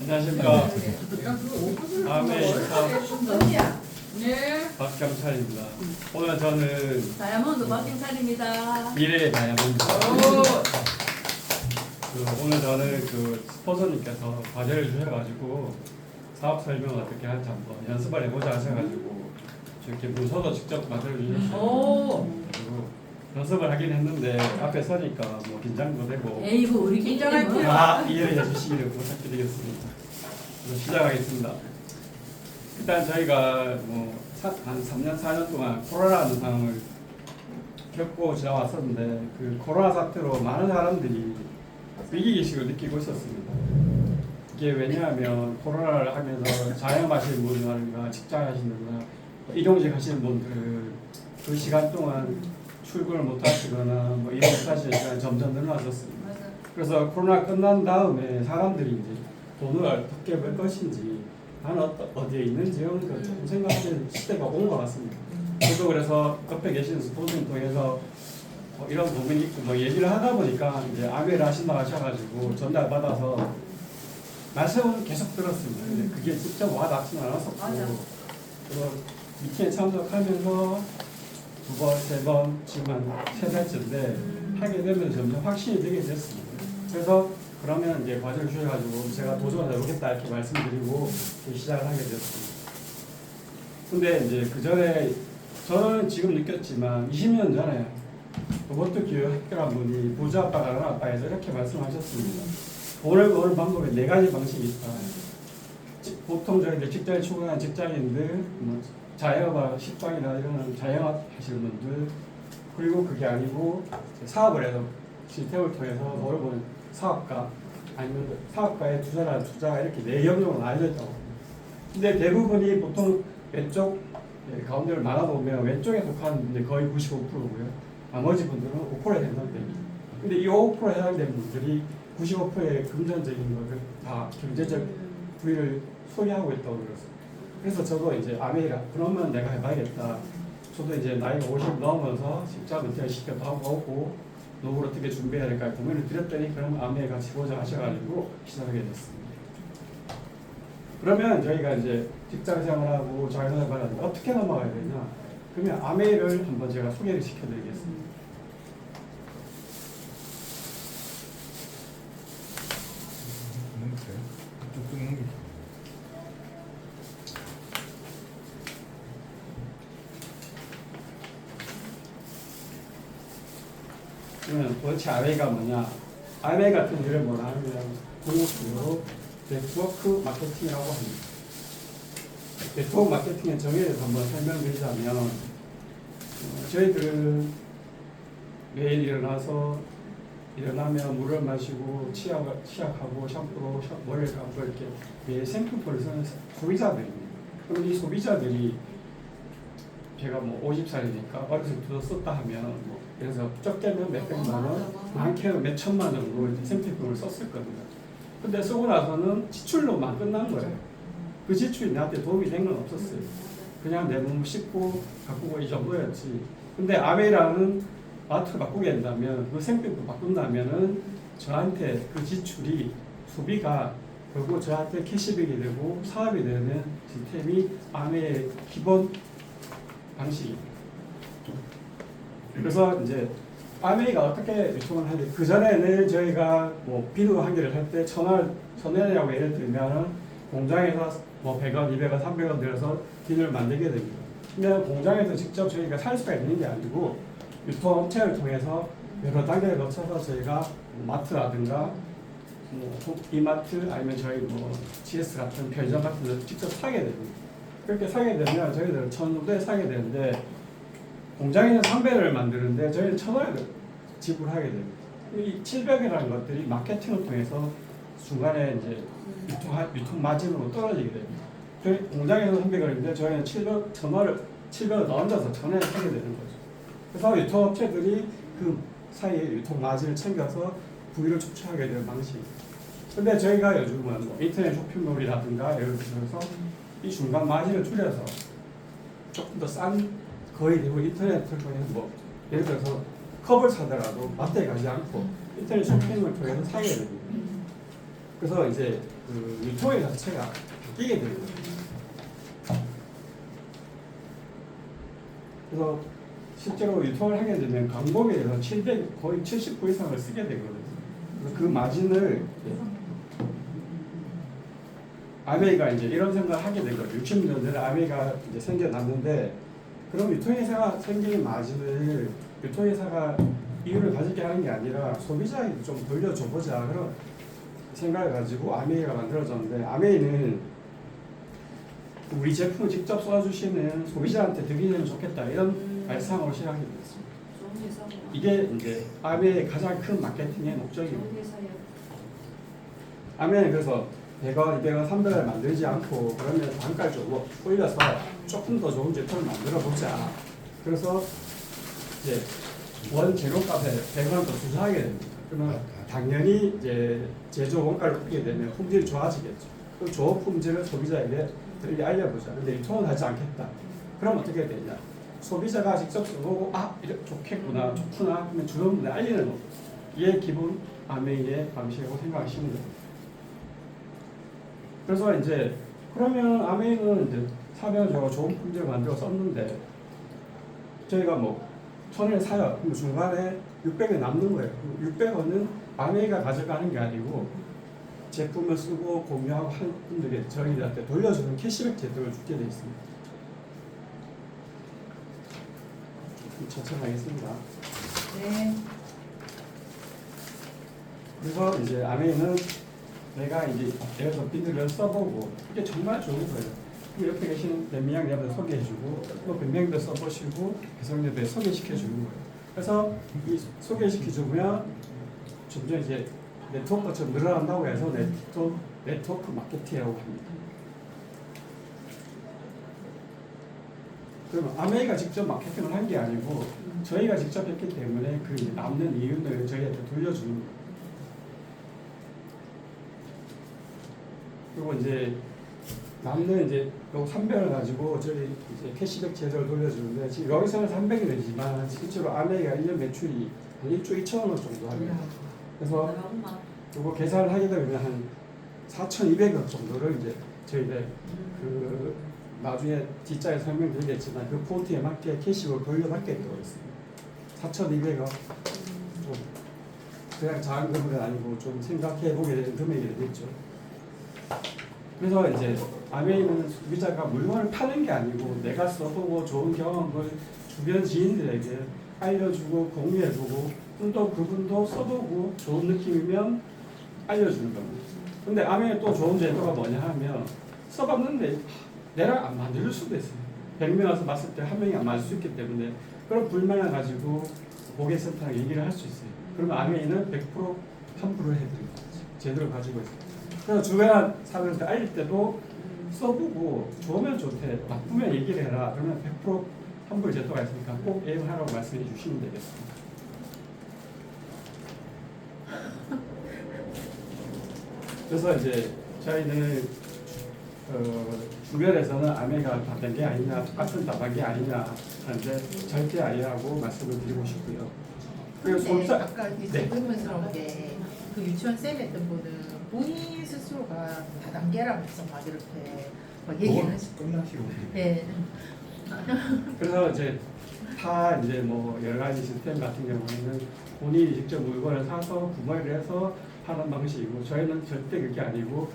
안녕하십니까. 아메 네. 박경찬입니다. 오늘 저는 다이아몬드 박경찬입니다. 미래의 다이아몬드. 오. 오늘 저는 스포서님께서 과제를 주셔가지고 사업 설명을 어떻게 할지 한번 연습을 해보자 하셔가지고 이렇게 문서도 직접 만들어 주셨어요. 오. 그리고 연습을 하긴 했는데 앞에 서니까 뭐 긴장도 되고 에이구 우리 긴장할 필요. 이해해 주시기를 부탁드리겠습니다. 그럼 시작하겠습니다. 일단 저희가 한 3년 4년 동안 코로나라는 상황을 겪고 지나왔었는데 그 코로나 사태로 많은 사람들이 위기의식을 느끼고 있었습니다. 이게 왜냐하면 코로나를 하면서 자영업하시는 분이라든가 직장 하시는 분이나 일용직 하시는 분들 그 시간 동안 출근을 못 하시거나 이용 못 하시는 시간이 점점 늘어났었습니다. 그래서 코로나 끝난 다음에 사람들이 이제 돈을 어떻게 벌 것인지 나는 어디에 있는지 이런 걸 조금 생각하는 시대가 온 것 같습니다. 저도 그래서 옆에 계시는 스폰서님 통해서 이런 부분이 있고 얘기를 하다 보니까 이제 아메를 하신다고 하셔가지고 전달 받아서 말씀은 계속 들었습니다. 근데 그게 직접 와닿지는 않았었고 그래서 미팅에 참석하면서 2번, 3번, 지금 한 3달째인데 하게 되면 점점 확신이 되게 됐습니다. 그래서 그러면 이제 과제를 주셔가지고 제가 도전을 해보겠다 이렇게 말씀드리고 시작을 하게 되었습니다. 근데 이제 그 전에 저는 지금 느꼈지만 20년 전에 로버트 기어학교란 분이 부자 아빠 가난 아빠에서 이렇게 말씀하셨습니다. 돈을 버는 방법에 4가지 방식이 있다. 보통 저희들 직장에 출근하는 직장인들, 자영업 식당이나 이런 자영업 하시는 분들, 그리고 그게 아니고 사업을 해서 시스템을 통해서 돈을 버는 사업가, 아니면 사업가의 투자라는 투자가 이렇게 4경로로 나뉘어져 있다고. 근데 대부분이 보통 왼쪽 가운데를 말아보면 왼쪽에 속한 분들이 거의 95%고요. 나머지 분들은 5%에 해당됩니다. 근데 이 5%에 해당되는 분들이 95%의 금전적인 것을 다 경제적 부위를 소유하고 있다고 그랬어요. 그래서 저도 이제 아메이라 그러면 내가 해봐야겠다. 저도 이제 나이가 50 넘어서 직장 은퇴를 시켜도 하고 노후를 어떻게 준비해야 될까 고민을 드렸더니 그럼 아메에 같이 보자 하셔가지고 시작하게 됐습니다. 그러면 저희가 이제 직장 생활하고 자영업을 하는데 어떻게 넘어가야 되냐? 그러면 아메를 한번 제가 소개를 시켜드리겠습니다. 그러면 도대체 아메가 뭐냐? 아메 같은 일을 뭐라 하면 궁극적으로 네트워크 마케팅이라고 합니다. 네트워크 마케팅의 정의에 대해서 한번 설명드리자면 저희들은 매일 일어나면 물을 마시고 치약하고 샴푸로 머리를 감고 이렇게 매일 생필품을 쓰는 소비자들입니다. 그럼 이 소비자들이 제가 50살이니까 어렸을 때부터 썼다 하면 예를 들어서 적게는 몇백만 원, 많게는 몇천만 정도 생필품을 썼을 겁니다. 근데 쓰고 나서는 지출로만 끝난 거예요. 그 지출이 나한테 도움이 된 건 없었어요. 그냥 내 몸 씻고 바꾸고 이 정도였지. 근데 아메이라는 마트를 바꾸게 된다면 그 생필품 바꾼다면은 저한테 그 지출이 소비가 결국 저한테 캐시백이 되고 사업이 되는 시스템이 아메의 기본 방식입니다. 그래서 이제 아메이가 어떻게 유통을 하는지 그 전에는 저희가 비누 한 개를 할 때 1,000원이라고 예를 들면 공장에서 100원, 200원, 300원 들여서 비누를 만들게 됩니다. 근데 공장에서 직접 저희가 살 수가 있는 게 아니고 유통업체를 통해서 여러 단계를 거쳐서 저희가 마트라든가 이마트 아니면 저희 GS 같은 편의점 같은 데서 직접 사게 됩니다. 그렇게 사게 되면 저희들은 1,000원에 사게 되는데 공장에서 300원을 만드는데 저희는 1,000원을 지불하게 됩니다. 이 700이라는 것들이 마케팅을 통해서 중간에 이제 유통 마진으로 떨어지게 됩니다. 저희 공장에서 300원인데 저희는 700원 더 얹어서 1,000원에 사게 되는 거죠. 그래서 유통업체들이 그 사이에 유통 마진을 챙겨서 부위를 축출하게 되는 방식입니다. 근데 저희가 요즘은 인터넷 쇼핑몰이라든가 예를 들어서 이 중간 마진을 줄여서 조금 더 싼 거의 대부분 인터넷을 통해서 예를 들어서 컵을 사더라도 마트에 가지 않고 인터넷 쇼핑을 통해서 사게 됩니다. 그래서 이제 그 유통의 자체가 바뀌게 됩니다. 그래서 실제로 유통을 하게 되면 광고비에 대해서 700 거의 70% 이상을 쓰게 되거든요. 그래서 그 마진을 아메이가 이제 이런 생각을 하게 된 거예요. 60년 전에 아메이가 이제 생겨났는데 그럼 유통회사가 생긴 마진을 유통회사가 이유를 가지게 하는 게 아니라 소비자에게 좀 돌려줘보자 그런 생각을 가지고 아메이가 만들어졌는데 아메이는 우리 제품을 직접 쏘아주시는 소비자한테 득이 되면 좋겠다 이런 발상으로 시작이 됐습니다. 이게 이제 아메이의 가장 큰 마케팅의 목적입니다. 아메이는 그래서 100원, 200원, 300원 만들지 않고 그러면 단가를 좀 올려서 조금 더 좋은 제품을 만들어 보자. 그래서 이제 원 재료값에 100원 더 투자하게 됩니다. 그러면 당연히 이제 제조 원가를 높이게 되면 품질이 좋아지겠죠. 그 좋은 품질을 소비자에게 널리 알려보자. 근데 유통은 하지 않겠다. 그럼 어떻게 되냐? 소비자가 직접 써보고 이렇게 좋겠구나, 좋구나 하면 주변 분에 알리는 이게 기본 아메이의 방식이라고 생각하시면 됩니다. 그래서 이제 그러면 아메이는 이제 400원 주고 좋은 품질을 만들어 썼는데 저희가 뭐 1000원에 사요. 그럼 중간에 600원이 남는 거예요. 600원은 아메이가 가져가는 게 아니고 제품을 쓰고 공유하고 한 분들에게 저희들한테 돌려주는 캐시백 제도를 주게 되어 있습니다. 천천히 하겠습니다. 네. 그래서 이제 아메이는 내가 이제 여기서 빈들을 써보고 이게 정말 좋은 거예요. 그 옆에 계신 몇 여러분 소개해주고 또 몇 명도 써보시고 배송자들 소개시켜주는 거예요. 그래서 이 소개시켜주면 점점 이제 네트워크가 좀 늘어난다고 해서 네트워크 마케팅이라고 합니다. 그러면 아메이가 직접 마케팅을 한 게 아니고 저희가 직접 했기 때문에 그 남는 이윤을 저희한테 돌려주는 거예요. 그리고 이제 남는 이제 요 300을 가지고 저희 이제 캐시백 제도를 돌려주는데 지금 여기서는 300이 되지만 실제로 아메이가 1년 매출이 한 1조 2천억 원 정도 합니다. 그래서 이거 계산을 하게 되면 한 4,200억 정도를 이제 저희들 그 나중에 뒷자에 설명드리겠지만 그 폰트에 맞게 캐시백을 돌려받게 되어 있습니다. 4,200억 좀 그냥 작은 금액은 아니고 좀 생각해 보게 되는 금액이 되겠죠. 그래서 이제 아메이는 소비자가 물건을 파는 게 아니고 내가 써보고 좋은 경험을 주변 지인들에게 알려주고 공유해주고 또 그분도 써보고 좋은 느낌이면 알려주는 겁니다. 근데 아메이의 또 좋은 제도가 뭐냐 하면 써봤는데 내가 안 만들 수도 있어요. 100명 와서 봤을 때 한 명이 안 맞을 수 있기 때문에 그런 불만을 가지고 고객센터랑 얘기를 할 수 있어요. 그러면 아메이는 100% 환불을 해드립니다. 제도를 가지고 있어요. 그래서 주변 사람한테 알릴 때도 써보고 좋으면 좋대, 나쁘면 얘기를 해라. 그러면 100% 환불 제도가 있으니까 꼭 애용하라고 말씀해 주시면 되겠습니다. 그래서 이제 저희는 주변에서는 아메이가 받은 게 아니냐, 똑같은 답한 게 아니냐 하는데 절대 아니라고 말씀을 드리고 싶고요. 그리고 근데 소비자 아까 질문스러운 게 그 유치원 쌤 했던 분은 본인 스스로가 다단계라면서 막 이렇게 막 얘기를 하시고 끝나시고. 네. 그래서 이제 이제 뭐 여러 가지 시스템 같은 경우에는 본인이 직접 물건을 사서 구매를 해서 파는 방식이고 저희는 절대 그게 아니고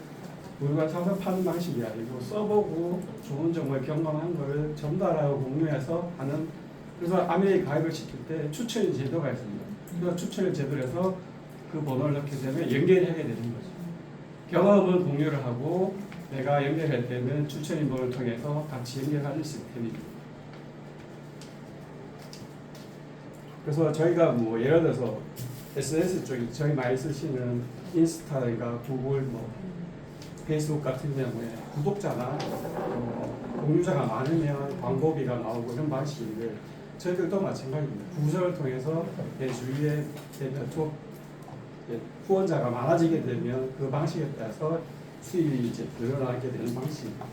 물건 사서 파는 방식이 아니고 써보고 좋은 정보를 경험한 거를 전달하고 공유해서 하는. 그래서 아메이 가입을 시킬 때 추천 제도가 있습니다. 그래서 추천 제도를 해서 그 번호를 넣게 되면 연결을 하게 되는 거죠. 경험은 공유를 하고 내가 연결할 때는 추천 인물을 통해서 같이 연결하는 시스템입니다. 그래서 저희가 뭐 예를 들어서 SNS 쪽에 저희 많이 쓰시는 인스타나 구글, 뭐 페이스북 같은 경우에 구독자나 공유자가 많으면 광고비가 나오고 이런 방식인데 저희들도 마찬가지입니다. 구설을 통해서 내 주위에 네트워크 후원자가 많아지게 되면 그 방식에 따라서 수입이 이제 늘어나게 되는 방식입니다.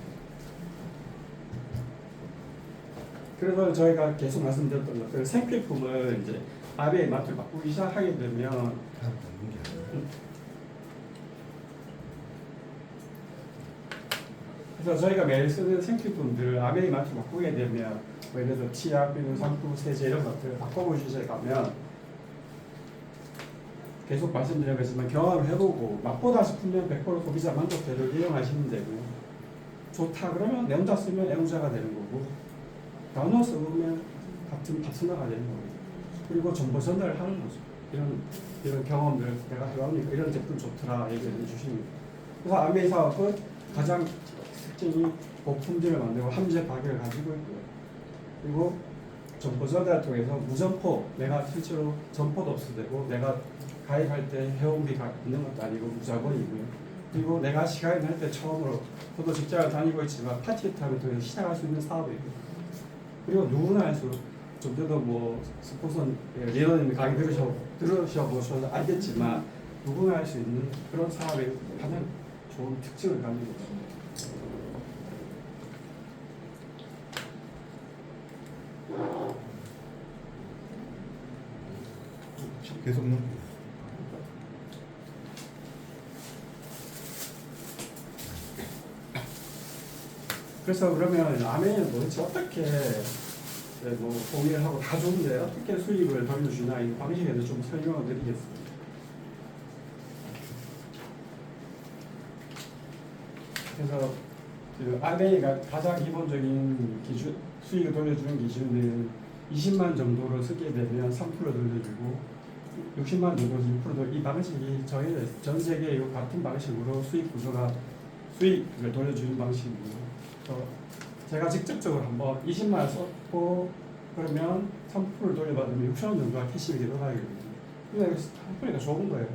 그래서 저희가 계속 말씀드렸던 것들 생필품을 이제 아베이 마트를 바꾸기 시작하게 되면 사람 잡는 게 아니라. 그래서 저희가 매일 쓰는 생필품들을 아메이 마트 바꾸게 되면 뭐 예를 들어 치약, 비누, 샴푸, 세제 이런 것들 바꿔보시에 가면 계속 말씀드리겠지만 경험을 해보고 맛보다 싶으면 100% 소비자 만족도를 이용하시면 되고요. 좋다 그러면 내 혼자 쓰면 애우자가 되는 거고 나눠 쓰면 같은 파트너가 되는 거고 그리고 정보 전달을 하는 거죠. 이런 경험들 내가 해보니까 이런 제품 좋더라 얘기해 주시면 그래서 아메이 사업은 가장 특징이 고품질을 만들고 함재 가격을 가지고 있고요. 그리고 정보 전달을 통해서 무점포 내가 실제로 점포도 없어도 내가 가입할 때 회원비가 있는 것도 아니고 무자본이고요. 그리고 내가 시간이 날 때 처음으로 저도 직장을 다니고 있지만 파티타임을 통해서 시작할 수 있는 사업이고요. 그리고 누구나 할 수 좀 전에도 뭐 스포선 리더님 강의 들으셔보셔서 알겠지만 누구나 할 수 있는 그런 사업의 가장 좋은 특징을 가지고 있습니다. 계속 넘기고. 그래서 그러면 아멘은 도대체 어떻게 뭐 공유를 하고 다 좋은데 어떻게 수익을 돌려주나 이 방식에 대해서 좀 설명을 드리겠습니다. 그래서 그 아멘이가 가장 기본적인 기준 수익을 돌려주는 기준은 20만 정도로 쓰게 되면 3% 돌려주고 60만 정도 2%도 이 방식이 정해져 있어요. 전 세계에 이 같은 방식으로 수익 구조가 수익을 돌려주는 방식이고요. 제가 직접적으로 한번 20만 원 썼고 그러면 3%를 돌려받으면 6천 원 정도가 캐시백이 들어가게 됩니다. 그러니까 상품이가 좋은 거예요.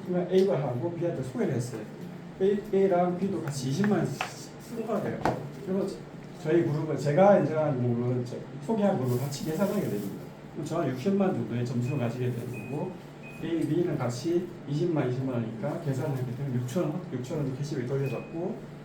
그러면 A가 하고 B한테 소개를 했어요. A랑 B도 같이 20만 원 쓴 거예요. 그리고 저희 그룹은 제가 이제 뭐 소개한 그룹을 같이 계산하게 됩니다. 그럼 저는 60만 정도의 점수를 가지게 되는 거고 A, B는 같이 20만 원이니까 계산하게 되면 6천 원 캐시백이 돌려받고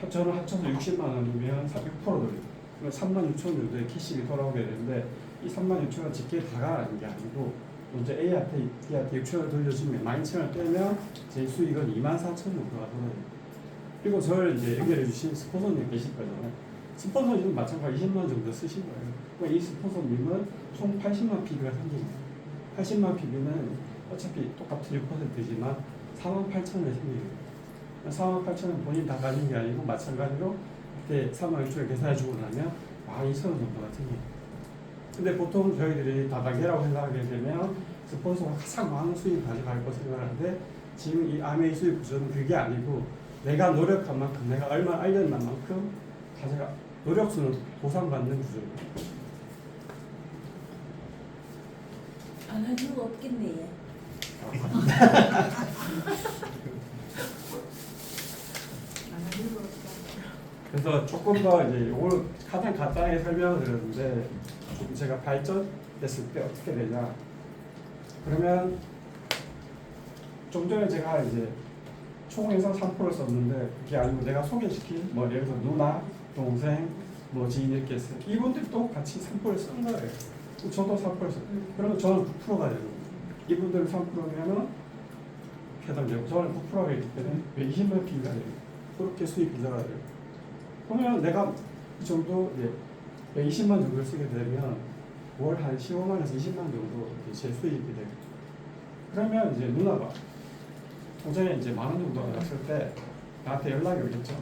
저는 합쳐서 60만 원이면 6% 돌리고 그러면 3만 6천 원 정도의 캐시백이 돌아오게 되는데 이 3만 6천 원 직계 다 가는 게 아니고 먼저 A한테 B한테 6천 원 돌려주면 12,000원 떼면 제 수익은 2만 4천 정도가 돌아요. 그리고 저를 이제 연결해 주신 스포서님 계실 거잖아요. 스포서님은 마찬가지 20만 원 정도 쓰신 거예요. 그러니까 이 스포서님은 총 80만 PB가 생깁니다. 80만 PB는 어차피 똑같은 6%지만 4만 8천 원이 생깁니다. 4만 8천 원 본인 다 가진 게 아니고 마찬가지로 그때 3만 6천 원 계산해주고 나면 12,000원 정도가 생겨요. 근데 보통 저희들이 다단계라고 생각하게 되면 스폰서가 가장 많은 수익을 가져갈 것을 생각하는데 지금 이 아메이 수익 구조는 그게 아니고 내가 노력한 만큼 내가 얼마나 알려낸 만큼 가져가 노력수는 보상받는 구조입니다. 안 할 이유가 없겠네. 얘. 그래서 조금 더 이제 오늘 가장 간단하게 설명을 드렸는데 좀 제가 발전됐을 때 어떻게 되냐 그러면 좀 전에 제가 이제 총에서 3% 썼는데 그게 아니고 내가 소개시킨 뭐 예를 들어 누나, 동생, 뭐 지인 이렇게 했어요. 이분들도 같이 3%를 쓴 거예요. 저도 3%를 썼어요. 그러면 저는 9%가 되고 이분들은 3%면은 해당되고 저는 9%가 되기 때문에 120만 PB가 돼요. 그렇게 수익 구조가 돼요. 그러면 내가 이 정도 이제 120만 정도를 쓰게 되면 월 한 15만에서 20만 정도 제 수익이 돼요. 그러면 이제 누나가 통장에 이제 10,000원 정도 받았을 때 나한테 연락이 오겠죠.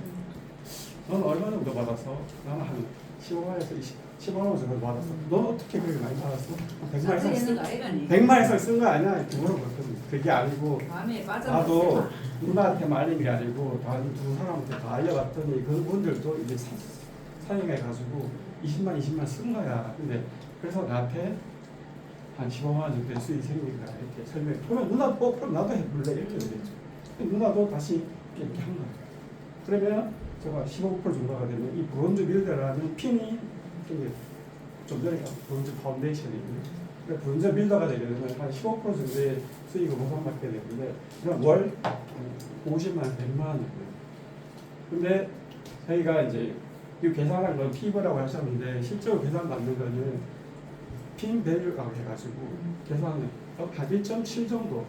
너는 얼마 정도 받았어? 나는 한 15만에서 15만 원 정도 받았어. 넌 어떻게 그렇게 많이 받았어? 100만 이상 거 아이가니. 100만 이상 쓴 거 아니야? 이렇게 물어봤거든. 그게 아니고 마음에 빠져. 나도 누나한테만 알린 게 아니고 다른 두 사람한테 다 알려봤더니 그분들도 이제 사용해가지고 20만 쓴 거야. 근데 그래서 나한테 한 15만 원 정도의 수익이 생기니까 이렇게 설명해. 그러면 누나도 그럼 나도 해볼래 이렇게 되겠죠. 누나도 다시 이렇게 한 거야. 그러면 제가 15% 정도가 되면 이 브론즈 빌더라는 핀이 생겨요. 좀 전에 브론즈 파운데이션이거든요. 그러니까 브론즈 빌더가 되게 되면 한 15% 정도의 수익을 보상받게 되는데 그냥 월 50만 원, 100만 원 정도예요. 근데 저희가 이제 이 계산한 건 피버라고 하셨는데 실제로 계산받는 거는 핀 밸류라고 해가지고 계산은 한 1.7 정도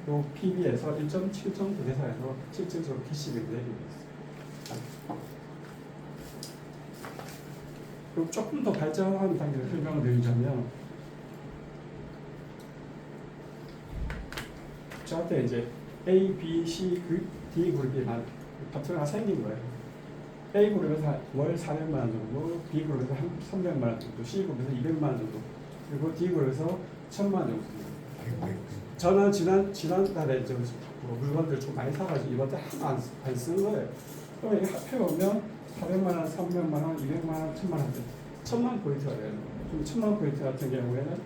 요 PB에서 1.7 정도 계산해서 실질적으로 PCB를 내리고 있어요. 그리고 조금 더 발전한 단계를 설명을 드리자면 저한테 이제 A, B, C, D 그룹이 파트너가 생긴 거예요. A 그룹에서 월 400만 원 정도, B 그룹에서 300만 원 정도, C 그룹에서 200만 원 정도, 그리고 D 그룹에서 1000만 원 정도. 저는 지난달에 뭐 물건들 좀 많이 사가지고 이번 달 하나도 안 쓴 거예요. 그럼 이게 합해보면 400만 원, 300만 원, 200만 원, 1000만 원, 1000만 포인트가 돼요. 그럼 1000만 포인트 같은 경우에는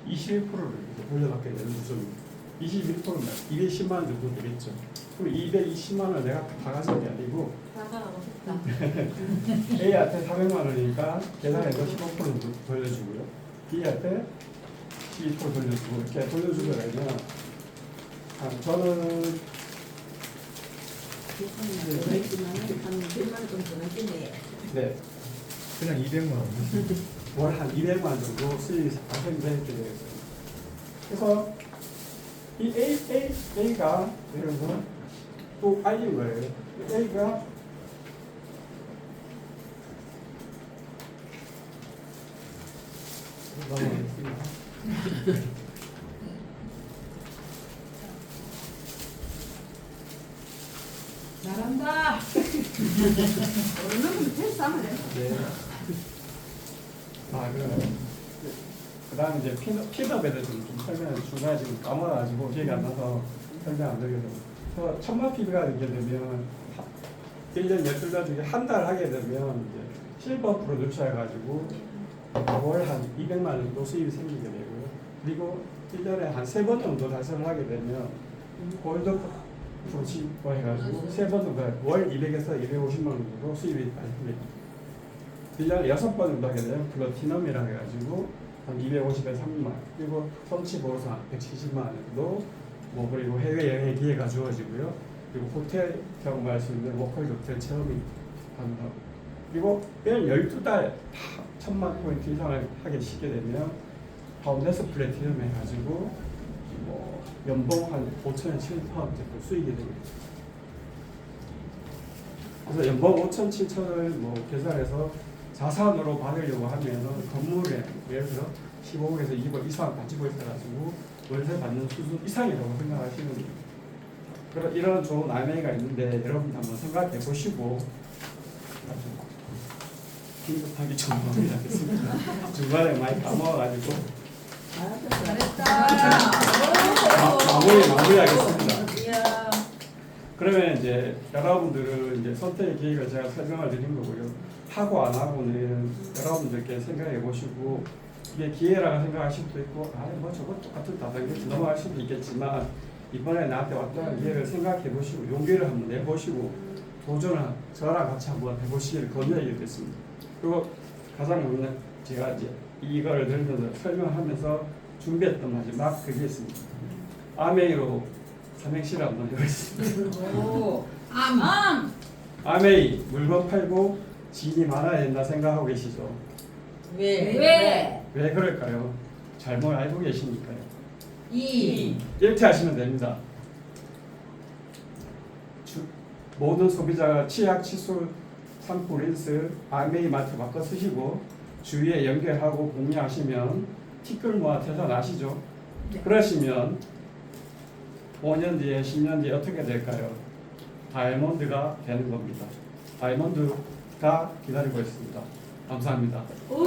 21%를 돌려받게 되는 구조입니다. 21%면 210만 원 정도 되겠죠. 그럼 220만 원 내가 다 가진 게 아니고 나가고 싶다. A한테 400만 원이니까 계산해서 15% 돌려주고요. B한테 12% 돌려주고 이렇게 돌려주거든요. 저는 그렇지만 한 100만 원 정도 넘겠네. 네, 그냥 200만 원. 월 한 200만 원 정도 수익이 발생되게 되겠습니다. 그래서 이 A가 예를 들어서 또 I인 거예요. A가 넘어가겠습니다. 잘한다. 오늘은 패스하면 돼. 네. 그다음 이제 핀업에 대해서 좀 설명을 중간에 지금 까먹어가지고 기억이 안 나서 설명 안 드리게 됩니다. 그래서 1000만 PB가 되게 되면 1년 12달 중에 한 달 하게 되면 이제 실버 프로듀서해가지고 월 한 200만 원 정도 수입이 생기게 되고요. 그리고 1년에 한 3번 정도 달성을 하게 되면 골드 프로치버 해가지고 3번 정도 월 200에서 250만 원 정도 수입이 발생됩니다. 1년에 6번 정도 하게 되면 플러티넘이라고 해가지고 한 250에서 300만 원, 그리고 성취 보상 170만 원 정도, 뭐 그리고 해외여행의 기회가 주어지고요. 그리고 호텔 경험할 수 있는 워컬 호텔 체험이 가능하고, 그리고 1년 12달 다 1000만 포인트 이상을 하게 시게 되면 파운데스 플래티넘 해가지고 뭐 연봉 한 5,000원, 7,000원 정도 수익이 됩니다. 그래서 연봉 5,000, 7,000을 뭐 계산해서 자산으로 받으려고 하면은 건물에 예를 들어 15억에서 20억 이상 가지고 있어가지고 월세 받는 수준 이상이라고 생각하시면 됩니다. 그럼 이런 좋은 아메이가 있는데 여러분 한번 생각해 보시고 긴급하게 좀 마무리하겠습니다. 중간에 많이 까먹어가지고 잘했다. 마무리하겠습니다. 이야. 그러면 이제 여러분들은 이제 선택의 계획을 제가 설명을 드린 거고요. 하고 안 하고는 여러분들께 생각해 보시고, 이게 기회라고 생각하실 수도 있고, 뭐 저거 똑같은 다단계에서 넘어갈 수도 있겠지만, 이번에 나한테 왔던 기회를 생각해 보시고 용기를 한번 내보시고 도전을 저랑 같이 한번 해보시기를 권유드리겠습니다. 그리고 가장 중요한 제가 이제 이거를 들으면서 설명하면서 준비했던 마지막 그게 있습니다. 아메이로 삼행시를 한번 해보겠습니다. 오. 아메이 물건 팔고 지인이 많아야 된다 생각하고 계시죠? 왜? 왜 그럴까요? 잘못 알고 계시니까요. 이. 이렇게 하시면 됩니다. 모든 소비자가 치약, 칫솔, 샴푸, 린스, 아메이 마트 바꿔 쓰시고 주위에 연결하고 공유하시면 티끌 모아 태산하시죠? 네. 그러시면 5년 뒤에 10년 뒤에 어떻게 될까요? 다이아몬드가 되는 겁니다. 다이아몬드가 기다리고 있습니다. 감사합니다. 오.